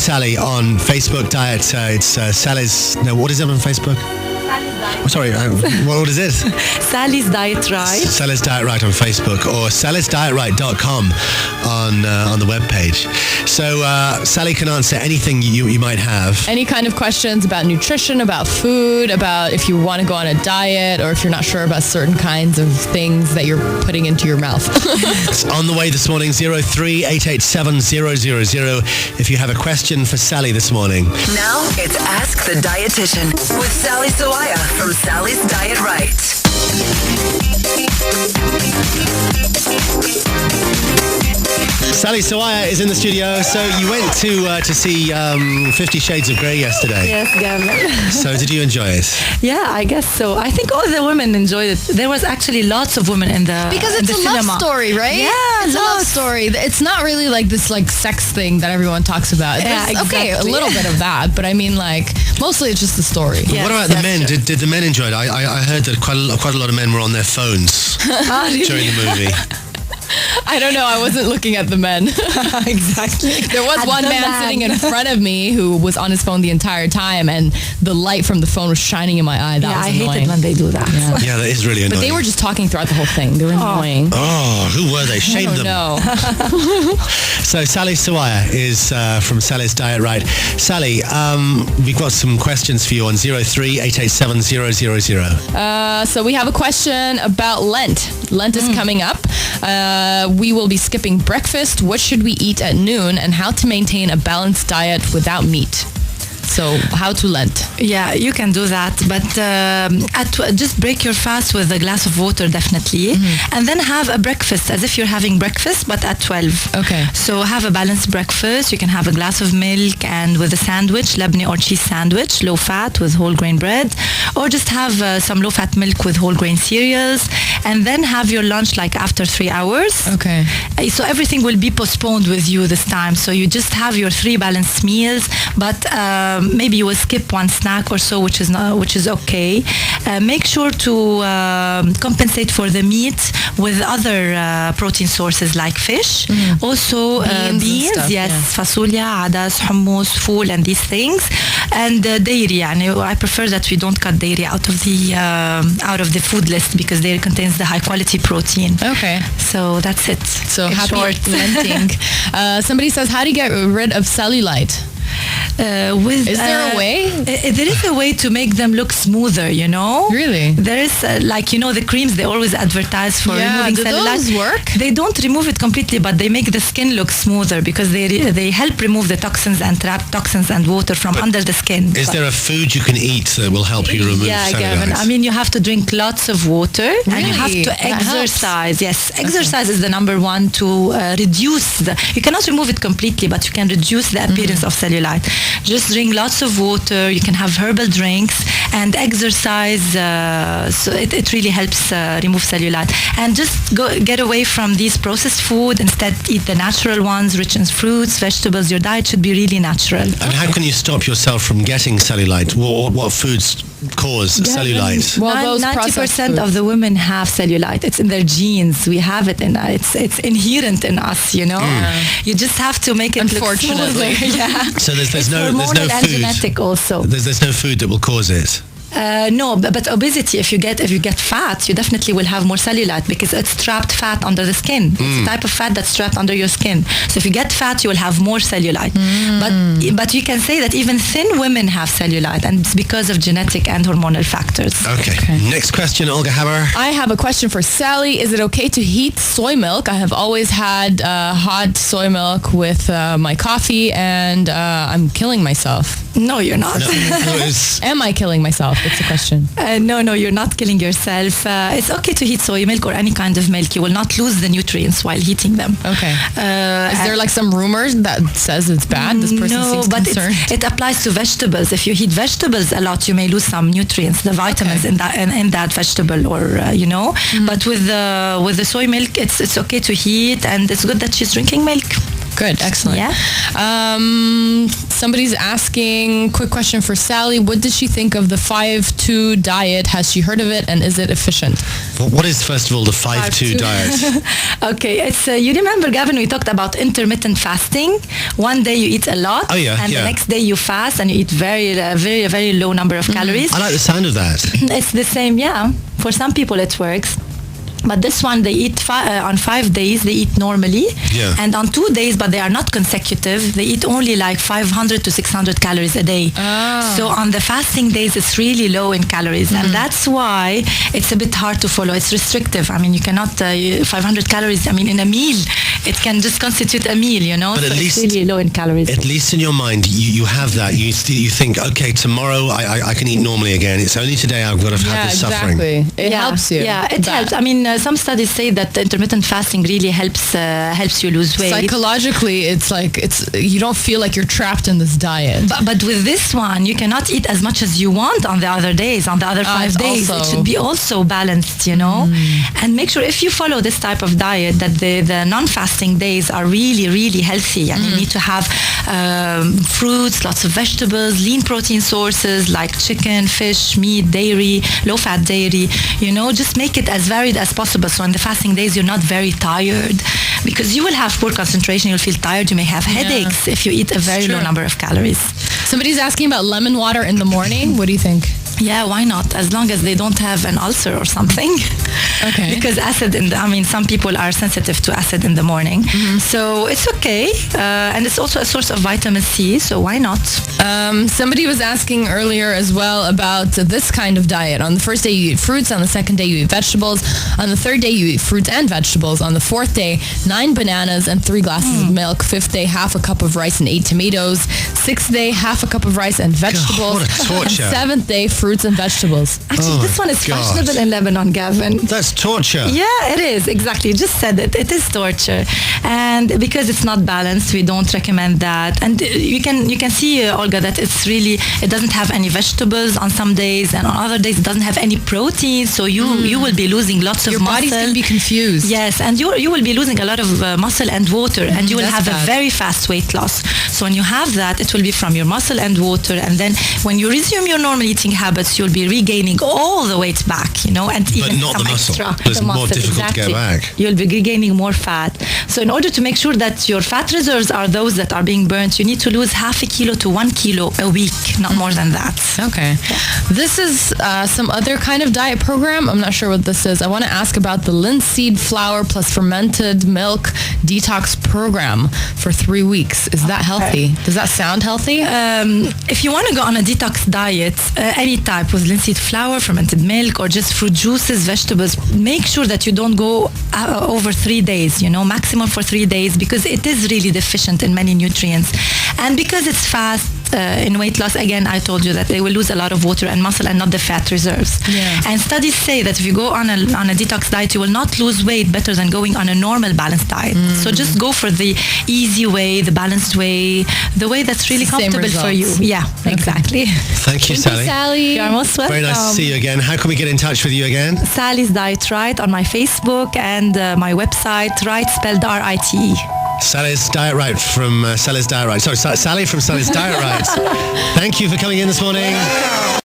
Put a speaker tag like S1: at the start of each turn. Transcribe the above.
S1: Sally on Facebook Diet. It's Sally's... No, what is it on Facebook? Oh, sorry, what is it?
S2: Sally's Diet Right.
S1: Sally's Diet Right on Facebook, or sallysdietright.com on the webpage. So Sally can answer anything you might have.
S3: Any kind of questions about nutrition, about food, about if you want to go on a diet, or if you're not sure about certain kinds of things that you're putting into your mouth.
S1: It's on the way this morning, 03-887-000, if you have a question for Sally this morning.
S4: Now it's Ask the Dietitian with Sally Sawaya from Sally's Diet Right.
S1: Sally Sawaya is in the studio. So you went to see 50 Shades of Grey yesterday.
S2: Yes, Gavin.
S1: So did you enjoy it?
S2: Yeah, I guess so. I think all the women enjoyed it. There was actually lots of women in the
S3: Because it's
S2: in the
S3: a
S2: cinema.
S3: love story, right?
S2: Yeah,
S3: it's a love story. It's not really like this like sex thing that everyone talks about.
S2: Yeah,
S3: There's, okay, a
S2: exactly.
S3: little bit of that, but I mean like mostly it's just the story.
S2: Yeah.
S1: What about the men? Did the men enjoy it? I heard that quite a lot of men were on their phones during the movie.
S3: I don't know. I wasn't looking at the men.
S2: Exactly.
S3: There was
S2: At
S3: one
S2: the
S3: man sitting in front of me who was on his phone the entire time, and the light from the phone was shining in my eye. That was
S2: I
S3: annoying.
S2: hate it when they do that.
S1: Yeah, that is really annoying.
S3: But they were just talking throughout the whole thing. They were annoying.
S1: Oh, who were they? Shame them.
S3: No.
S1: So Sally Sawaya is from Sally's Diet Right. Sally, we've got some questions for you on 03-887-000.
S3: So we have a question about Lent. Lent is coming up. We will be skipping breakfast. What should we eat at noon, and how to maintain a balanced diet without meat? So how to Lent?
S2: Yeah, you can do that, but just break your fast with a glass of water, definitely, and then have a breakfast as if you're having breakfast, but at 12.
S3: Okay.
S2: So have a balanced breakfast. You can have a glass of milk and with a sandwich, labneh or cheese sandwich, low fat with whole grain bread, or just have some low fat milk with whole grain cereals, and then have your lunch like after 3 hours.
S3: Okay.
S2: So everything will be postponed with you this time. So you just have your 3 balanced meals, but maybe you will skip one snack or so, which is okay. Make sure to compensate for the meat with other protein sources like fish. Also beans,
S3: stuff,
S2: yes,
S3: yeah.
S2: fasulya, adas, hummus, fool, and these things. And dairy. I prefer that we don't cut dairy out of the food list because dairy contains the high quality protein.
S3: Okay.
S2: So that's it.
S3: So
S2: In
S3: happy
S2: short.
S3: Lenting. Somebody says, how do you get rid of cellulite? Is there a way?
S2: There is a way to make them look smoother,
S3: Really?
S2: There is the creams they always advertise for removing
S3: do
S2: cellulite.
S3: those work?
S2: They don't remove it completely, but they make the skin look smoother because they help remove the toxins and trap toxins and water from under the skin.
S1: Is there a food you can eat that will help you remove cellulite?
S2: Gavin. I mean, you have to drink lots of water and you have
S3: Really?
S2: to
S3: That helps.
S2: exercise. Yes, exercise is the number one to reduce you cannot remove it completely, but you can reduce the appearance of cellulite. Just drink lots of water. You can have herbal drinks and exercise. So it really helps remove cellulite. And just get away from these processed food. Instead, eat the natural ones, rich in fruits, vegetables. Your diet should be really natural.
S1: And how can you stop yourself from getting cellulite? What foods cause cellulite?
S3: Well, those
S2: 90% of the women have cellulite. It's in their genes. We have it in it's inherent in us. You just have to make it
S3: Unfortunately.
S2: look smoother. Yeah.
S1: So there's no
S2: hormonal and
S1: food.
S2: genetic also.
S1: There's no food that will cause it.
S2: No, but obesity, if you get fat, you definitely will have more cellulite because it's trapped fat under the skin. It's a type of fat that's trapped under your skin. So if you get fat, you will have more cellulite. But you can say that even thin women have cellulite, and it's because of genetic and hormonal factors.
S1: Okay. Next question, Olga Haber.
S3: I have a question for Sally. Is it okay to heat soy milk? I have always had hot soy milk with my coffee, and I'm killing myself.
S2: No, you're not.
S3: Am I killing myself? It's a question.
S2: No, you're not killing yourself. It's okay to heat soy milk or any kind of milk. You will not lose the nutrients while heating them.
S3: Okay. Is there like some rumors that says it's bad? This person seems concerned.
S2: It applies to vegetables. If you heat vegetables a lot, you may lose some nutrients, the vitamins in that vegetable, or But with the soy milk, it's okay to heat, and it's good that she's drinking milk.
S3: Good, excellent.
S2: Yeah.
S3: Somebody's asking, quick question for Sally. What did she think of the 5-2 diet? Has she heard of it, and is it efficient?
S1: What is, first of all, the 5-2 diet?
S2: Okay, it's you remember, Gavin, we talked about intermittent fasting. One day you eat a lot, and the next day you fast and you eat very, very low number of calories.
S1: I like the sound of that.
S2: It's the same, yeah. For some people it works. But this one, they eat on 5 days, they eat normally.
S1: Yeah.
S2: And on 2 days, but they are not consecutive, they eat only like 500 to 600 calories a day. So on the fasting days, it's really low in calories. And that's why it's a bit hard to follow. It's restrictive. I mean, you cannot, 500 calories, I mean, in a meal, it can just constitute a meal, you know?
S1: But
S2: so
S1: at least,
S2: it's really low in calories.
S1: At least in your mind, you have that. You think, okay, tomorrow I can eat normally again. It's only today I've got to have this suffering.
S3: It helps you.
S2: Yeah, it helps. I mean, some studies say that intermittent fasting really helps you lose weight.
S3: Psychologically, it's like you don't feel like you're trapped in this diet.
S2: But with this one, you cannot eat as much as you want on the other days, on the other 5 days. It should be also balanced, you know. And make sure if you follow this type of diet that the non-fasting days are really, really healthy. And you need to have fruits, lots of vegetables, lean protein sources like chicken, fish, meat, dairy, low-fat dairy. You know, just make it as varied as possible. So on the fasting days, you're not very tired because you will have poor concentration. You'll feel tired. You may have headaches if you eat a very low number of calories.
S3: Somebody's asking about lemon water in the morning. What do you think?
S2: Yeah, why not? As long as they don't have an ulcer or something.
S3: Okay.
S2: Because acid some people are sensitive to acid in the morning. So it's okay. And it's also a source of vitamin C, so why not?
S3: Somebody was asking earlier as well about this kind of diet. On the first day you eat fruits, on the second day you eat vegetables, on the third day you eat fruits and vegetables, on the fourth day 9 bananas and 3 glasses of milk, fifth day half a cup of rice and 8 tomatoes, sixth day half a cup of rice and vegetables,
S1: God, what a torture.
S3: and seventh day fruits and vegetables.
S2: Actually, this one is fashionable in Lebanon, Gavin.
S1: That's torture.
S2: Yeah, it is. Exactly. You just said it. It is torture. And because it's not balanced, we don't recommend that. And you can see, Olga, that it doesn't have any vegetables on some days, and on other days it doesn't have any protein. So you will be losing lots of muscle.
S3: Your body's going to be confused.
S2: Yes, and you will be losing a lot of muscle and water, and you will have a very fast weight loss. So when you have that, it will be from your muscle and water, and then when you resume your normal eating habits, you'll be regaining all the weight back, you know, and even
S1: not
S2: some
S1: the muscle.
S2: extra.
S1: It's more difficult to get back.
S2: You'll be regaining more fat. So in order to make sure that your fat reserves are those that are being burnt, you need to lose 0.5 kilo to 1 kilo a week, not more than that.
S3: Okay. This is some other kind of diet program. I'm not sure what this is. I want to ask about the linseed flour plus fermented milk detox program for 3 weeks. Is that healthy? Does that sound healthy?
S2: If you want to go on a detox diet, any type with linseed flour, fermented milk, or just fruit juices, vegetables, make sure that you don't go over 3 days, you know, maximum for 3 days, because it is really deficient in many nutrients. And because it's fast, in weight loss, again, I told you that they will lose a lot of water and muscle and not the fat reserves.
S3: Yeah.
S2: And studies say that if you go on a detox diet, you will not lose weight better than going on a normal balanced diet. So just go for the easy way, the balanced way, the way that's really comfortable for you. Yeah, exactly.
S1: Thank you, Sally.
S3: Sally.
S2: You're most welcome.
S1: Very nice to see you again. How can we get in touch with you again?
S2: Sally's Diet Right on my Facebook and my website, Right spelled R-I-T-E.
S1: Sally's Diet Right from Sally's Diet Right. Sorry, Sally from Sally's Diet Right. Thank you for coming in this morning.